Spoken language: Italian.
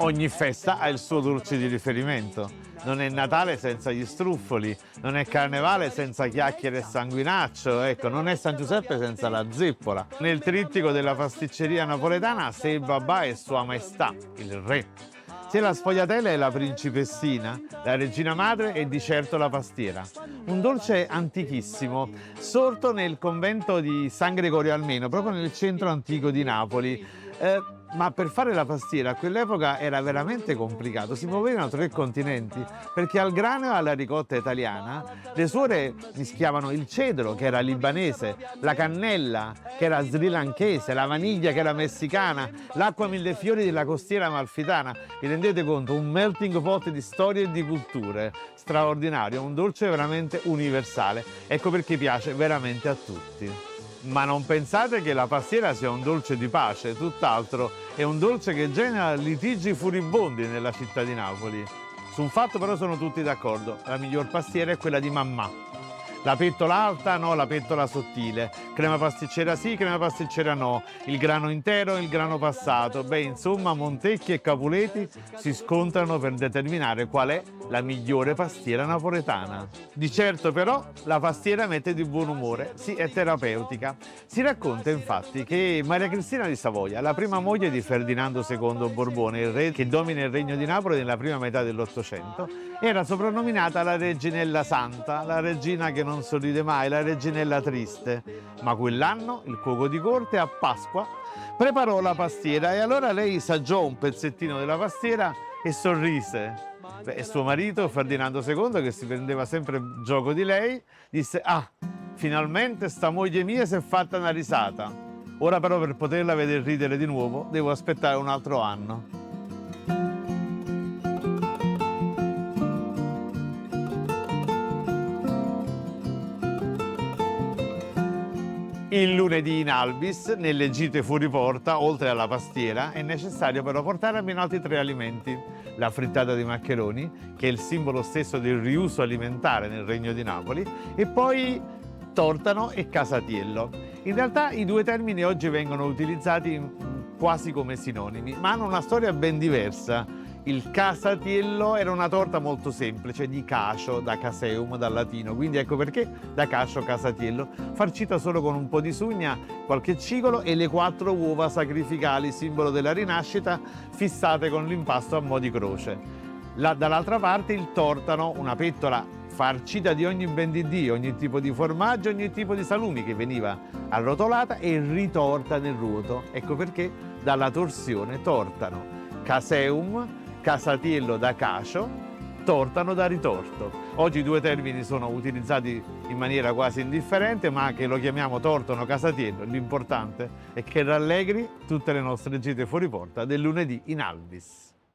Ogni festa ha il suo dolce di riferimento. Non è Natale senza gli struffoli, non è Carnevale senza chiacchiere e sanguinaccio, ecco, non è San Giuseppe senza la zeppola. Nel trittico della pasticceria napoletana se il babà è Sua Maestà, il re. Se la sfogliatella è la principessina, la regina madre è di certo la pastiera. Un dolce antichissimo, sorto nel convento di San Gregorio Almeno, proprio nel centro antico di Napoli. Ma per fare la pastiera a quell'epoca era veramente complicato, si muovevano 3 continenti, perché al grano e alla ricotta italiana le suore mischiavano il cedro, che era libanese, la cannella, che era srilanchese, la vaniglia, che era messicana, l'acqua millefiori della costiera amalfitana. Vi rendete conto? Un melting pot di storie e di culture straordinario, un dolce veramente universale. Ecco perché piace veramente a tutti. Ma non pensate che la pastiera sia un dolce di pace, tutt'altro, è un dolce che genera litigi furibondi nella città di Napoli. Su un fatto però sono tutti d'accordo, la miglior pastiera è quella di mamma. La pettola alta no, la pettola sottile, crema pasticcera sì, crema pasticcera no, il grano intero, il grano passato. Beh, insomma, Montecchi e Capuleti si scontrano per determinare qual è la migliore pastiera napoletana. Di certo però la pastiera mette di buon umore, sì, è terapeutica. Si racconta infatti che Maria Cristina di Savoia, la prima moglie di Ferdinando II Borbone, il re che domina il regno di Napoli nella prima metà dell'Ottocento, era soprannominata la Reginella Santa, la regina che non sorride mai, la reginella triste. Ma quell'anno il cuoco di corte a Pasqua preparò la pastiera e allora lei assaggiò un pezzettino della pastiera e sorrise. Beh, suo marito Ferdinando II, che si prendeva sempre gioco di lei, disse: "Ah, finalmente sta moglie mia si è fatta una risata. Ora però per poterla vedere ridere di nuovo devo aspettare un altro anno". Il lunedì in Albis, nelle gite fuori porta, oltre alla pastiera, è necessario però portare almeno altri 3 alimenti. La frittata di maccheroni, che è il simbolo stesso del riuso alimentare nel Regno di Napoli, e poi tortano e casatiello. In realtà i 2 termini oggi vengono utilizzati quasi come sinonimi, ma hanno una storia ben diversa. Il casatiello era una torta molto semplice, di cacio, da caseum, dal latino, quindi ecco perché da cacio casatiello, farcita solo con un po' di sugna, qualche cigolo e le 4 uova sacrificali, simbolo della rinascita, fissate con l'impasto a mo' di croce. Dall'altra parte il tortano, una pettola farcita di ogni ben di Dio, ogni tipo di formaggio, ogni tipo di salumi, che veniva arrotolata e ritorta nel ruoto. Ecco perché dalla torsione tortano. Caseum, casatiello da cacio, tortano da ritorto. Oggi i 2 termini sono utilizzati in maniera quasi indifferente, ma che lo chiamiamo tortano, casatiello, l'importante è che rallegri tutte le nostre gite fuori porta del lunedì in Albis.